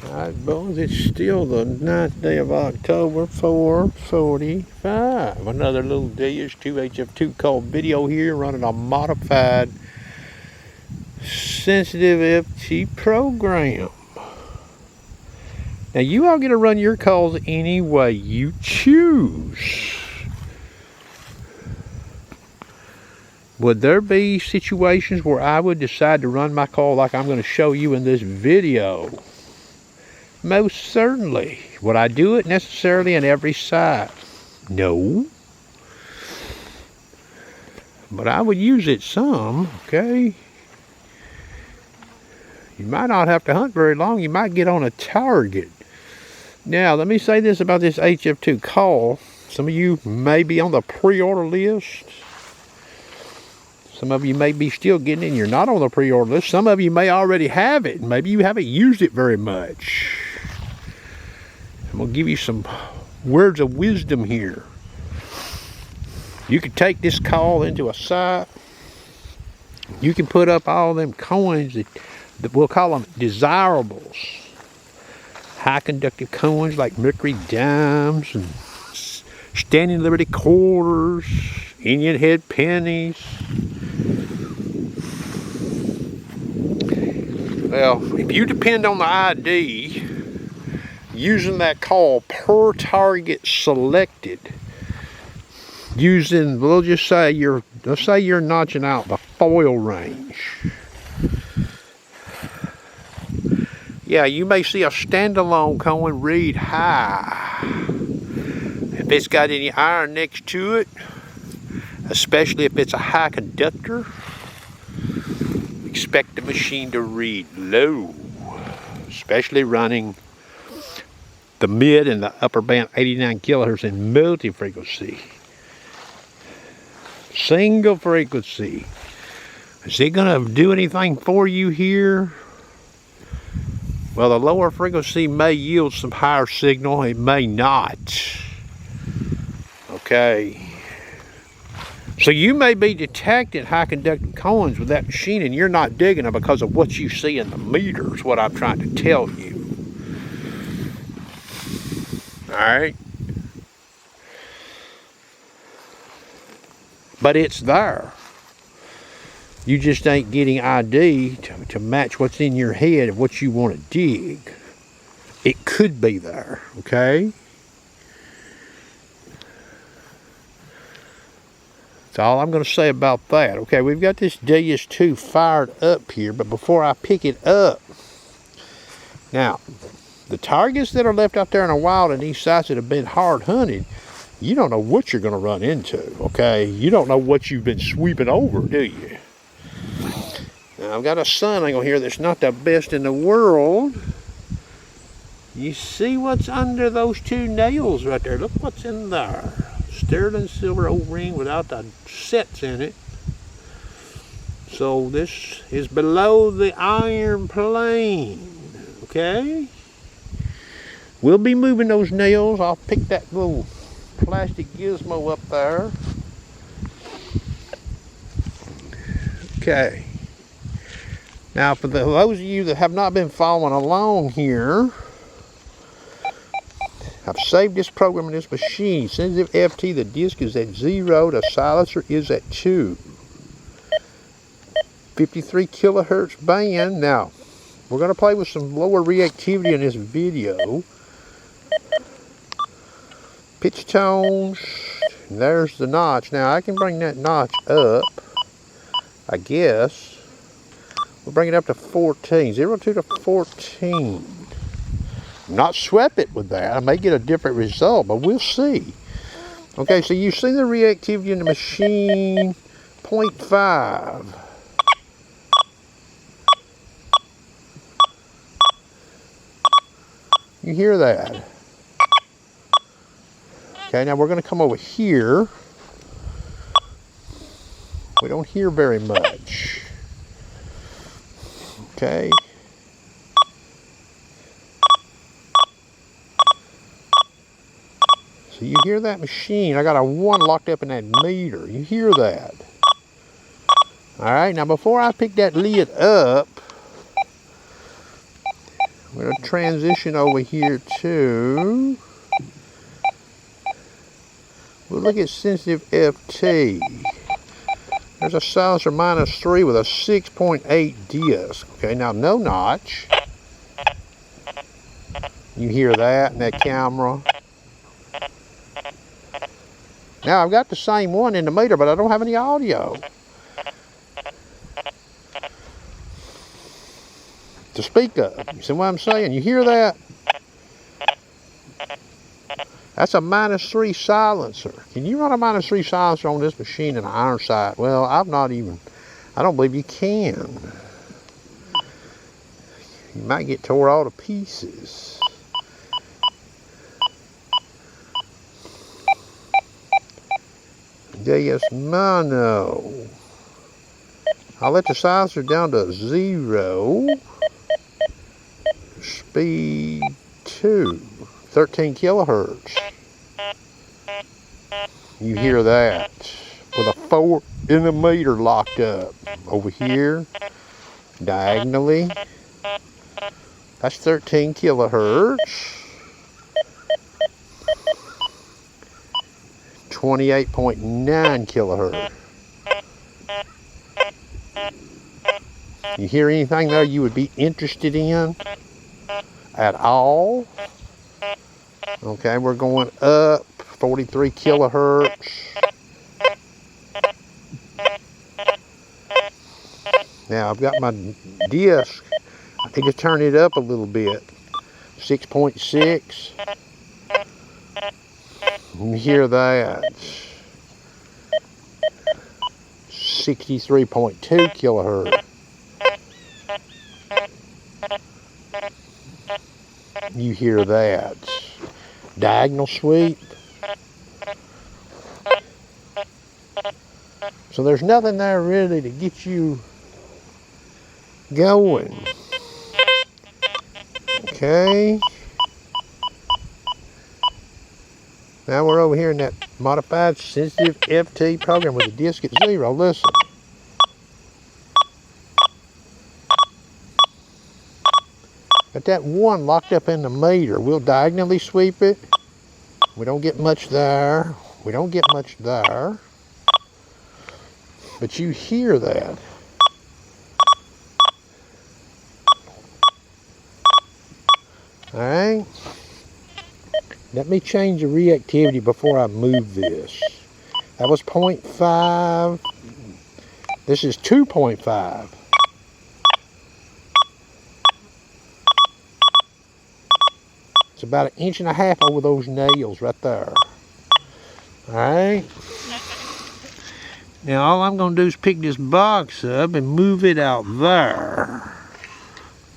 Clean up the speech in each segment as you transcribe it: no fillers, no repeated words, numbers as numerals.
Alright, boys, it's still the 9th day of October, 4:45. Another little Deus HF2 Coil video here, running a modified sensitive FT program. Now, you all get to run your calls any way you choose. Would there be situations where I would decide to run my call like I'm going to show you in this video? Most certainly. Would I do it necessarily in every site? No. But I would use it some, okay? You might not have to hunt very long. You might get on a target. Now, let me say this about this HF2 Coil. Some of you may be on the pre-order list. Some of you may be still getting in. You're not on the pre-order list. Some of you may already have it. Maybe you haven't used it very much. I'm going to give you some words of wisdom here. You can take this call into a site. You can put up all them coins that we'll call them desirables. High conductive coins like mercury dimes and standing liberty quarters, Indian head pennies. Well, if you depend on the ID, using that call per target selected, using, we'll just say let's say you're notching out the foil range. Yeah, you may see a standalone coin read high. If it's got any iron next to it, especially if it's a high conductor, expect the machine to read low, especially running the mid and the upper band 89 kilohertz in multi-frequency. Single frequency. Is it going to do anything for you here? Well, the lower frequency may yield some higher signal. It may not. Okay. So you may be detecting high conductive coins with that machine and you're not digging them because of what you see in the meters, what I'm trying to tell you. Alright? But it's there. You just ain't getting ID to match what's in your head of what you want to dig. It could be there, okay? That's all I'm going to say about that. Okay, we've got this Deus 2 fired up here, but before I pick it up, now, the targets that are left out there in the wild in these sites that have been hard hunted, you don't know what you're going to run into, okay? You don't know what you've been sweeping over, do you? Now, I've got a son angle here that's not the best in the world. You see what's under those two nails right there? Look what's in there. Sterling silver O-ring without the sets in it. So this is below the iron plane, okay? We'll be moving those nails. I'll pick that little plastic gizmo up there. Okay. Now, for those of you that have not been following along here, I've saved this program in this machine. Sensitive FT, the disc is at 0, the silencer is at 2. 53 kilohertz band. Now, we're going to play with some lower reactivity in this video. Pitch tones, and there's the notch. Now, I can bring that notch up, I guess. We'll bring it up to 14, 0 to 14. Not swept it with that. I may get a different result, but we'll see. Okay, so you see the reactivity in the machine, 0.5. You hear that? Okay, now we're going to come over here. We don't hear very much. Okay. So you hear that machine. I got a 1 locked up in that meter. You hear that? Alright, now before I pick that lid up, I'm going to transition over here to, we'll look at sensitive FT. There's a silencer -3 with a 6.8 disc. Okay, now no notch. You hear that in that camera. Now I've got the same one in the meter, but I don't have any audio to speak of. You see what I'm saying? You hear that? That's a -3 silencer. Can you run a -3 silencer on this machine in an iron sight? Well, I don't believe you can. You might get tore all to pieces. Deus mono. I'll let the silencer down to 0. Speed 2. 13 kilohertz. You hear that? With a 4 in the meter locked up. Over here, diagonally, that's 13 kilohertz. 28.9 kilohertz. You hear anything there you would be interested in at all? Okay, we're going up 43 kilohertz. Now I've got my disc. I need to turn it up a little bit. 6.6. You hear that? 63.2 kilohertz. You hear that? Diagonal sweep. So there's nothing there really to get you going. Okay. Now we're over here in that modified sensitive FT program with the disc at 0. Listen. Got that 1 locked up in the meter. We'll diagonally sweep it. We don't get much there. We don't get much there. But you hear that. Alright. Let me change the reactivity before I move this. That was 0.5. This is 2.5. It's about 1.5 inches over those nails right there. Alright. Now all I'm going to do is pick this box up and move it out there.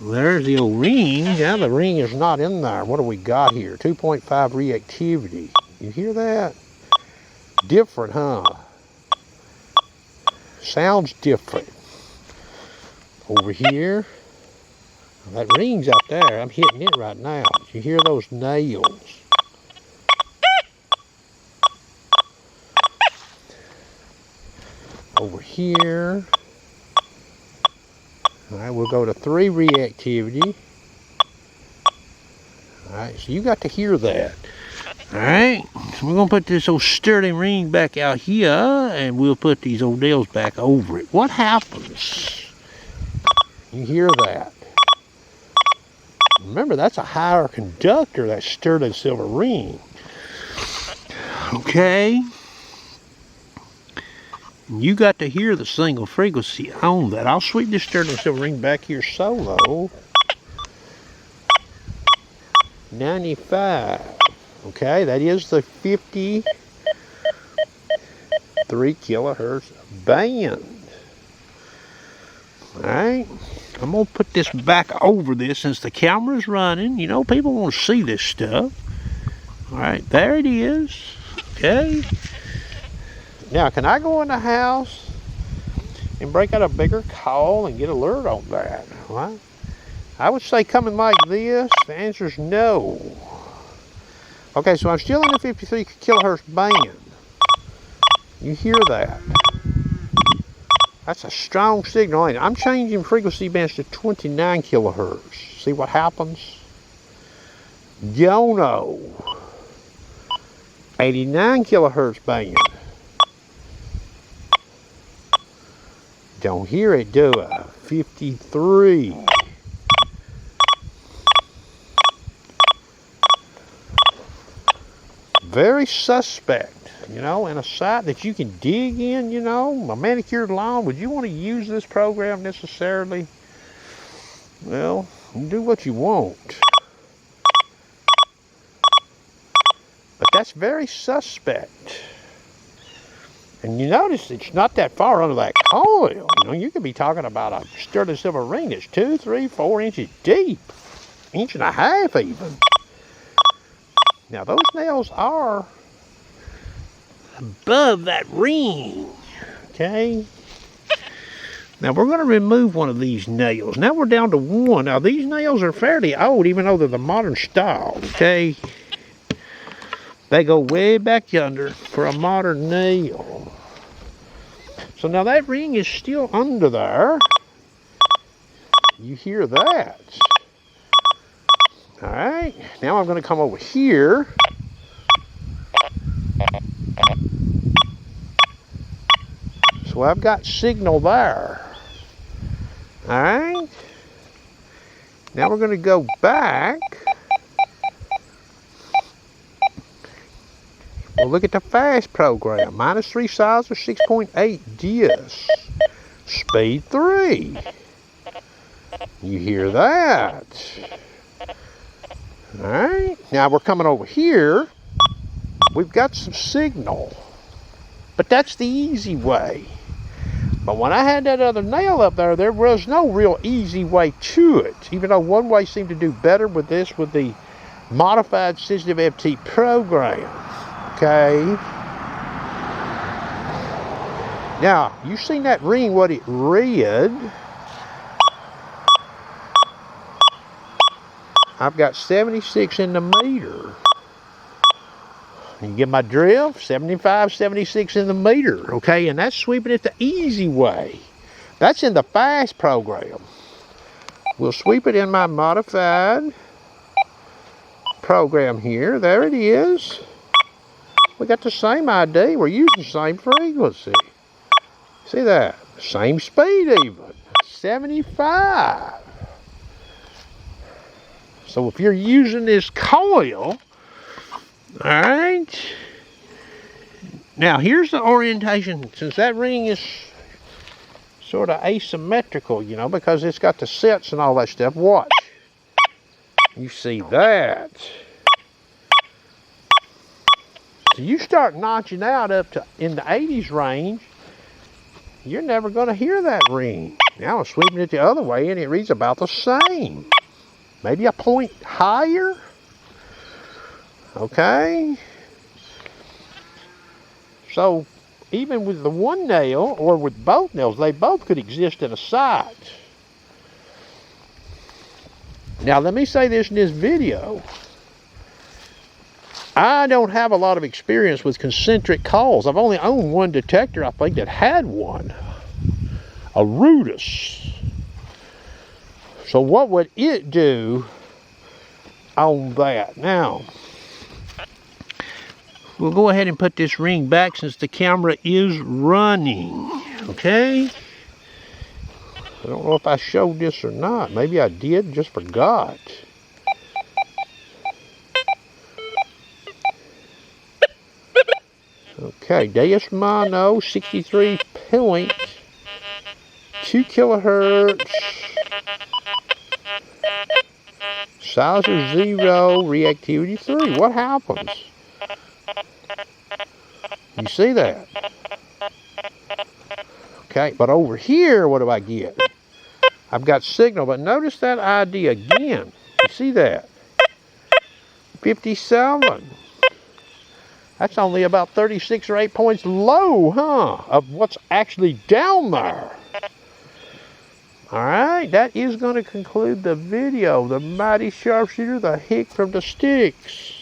There's the old ring. Now the ring is not in there. What do we got here? 2.5 reactivity. You hear that? Different, huh? Sounds different. Over here. That ring's out there. I'm hitting it right now. You hear those nails? Over here. Alright, we'll go to 3 reactivity. Alright, so you got to hear that. Alright, so we're going to put this old sturdy ring back out here, and we'll put these old nails back over it. What happens? You hear that? Remember, that's a higher conductor, that sturdy silver ring. Okay. You got to hear the single frequency on that. I'll sweep this sterling silver ring back here solo. 95. Okay, that is the 53 kilohertz band. Alright, I'm going to put this back over this since the camera's running. You know, people want to see this stuff. Alright, there it is. Okay. Now, can I go in the house and break out a bigger coil and get alert on that? Well, I would say coming like this, the answer is no. Okay, so I'm still in the 53 kilohertz band. You hear that? That's a strong signal, ain't it? I'm changing frequency bands to 29 kilohertz. See what happens? Yono, 89 kilohertz band. Don't hear it, do I? 53. Very suspect, you know, in a site that you can dig in, you know, a manicured lawn. Would you want to use this program necessarily? Well, do what you want. But that's very suspect. And you notice it's not that far under that coil. You know, you could be talking about a sturdy silver ring that's 2, 3, 4 inches deep. Inch and a half even. Now those nails are above that ring, okay? Now we're going to remove one of these nails. Now we're down to one. Now these nails are fairly old, even though they're the modern style, okay? They go way back yonder for a modern nail. So now that ring is still under there. You hear that? All right, now I'm going to come over here. So I've got signal there. All right. Now we're going to go back. We'll look at the fast program. -3 size or 6.8 Deus. Speed 3. You hear that? Alright, now we're coming over here. We've got some signal. But that's the easy way. But when I had that other nail up there, there was no real easy way to it. Even though one way seemed to do better with this, with the modified sensitive FT program. Okay. Now, you seen that ring, what it read. I've got 76 in the meter. You get my drift? 75, 76 in the meter. Okay, and that's sweeping it the easy way. That's in the fast program. We'll sweep it in my modified program here. There it is. We got the same ID. We're using the same frequency. See that? Same speed even. 75. So if you're using this coil, alright. Now here's the orientation. Since that ring is sort of asymmetrical, you know, because it's got the sets and all that stuff. Watch. You see that. So you start notching out up to in the 80s range, you're never going to hear that ring. Now I'm sweeping it the other way and it reads about the same. Maybe a point higher. Okay. So even with the one nail or with both nails, they both could exist in a site. Now let me say this in this video. I don't have a lot of experience with concentric coils. I've only owned one detector, I think, that had one. A Rudis. So what would it do on that? Now, we'll go ahead and put this ring back since the camera is running. Okay? I don't know if I showed this or not. Maybe I did, just forgot. Okay, Deus Mono, 63.2 kilohertz. Sizer 0, reactivity 3. What happens? You see that? Okay, but over here, what do I get? I've got signal, but notice that ID again. You see that? 57. That's only about 36 or 8 points low, huh? Of what's actually down there. Alright, that is going to conclude the video. The mighty sharpshooter, the hick from the sticks.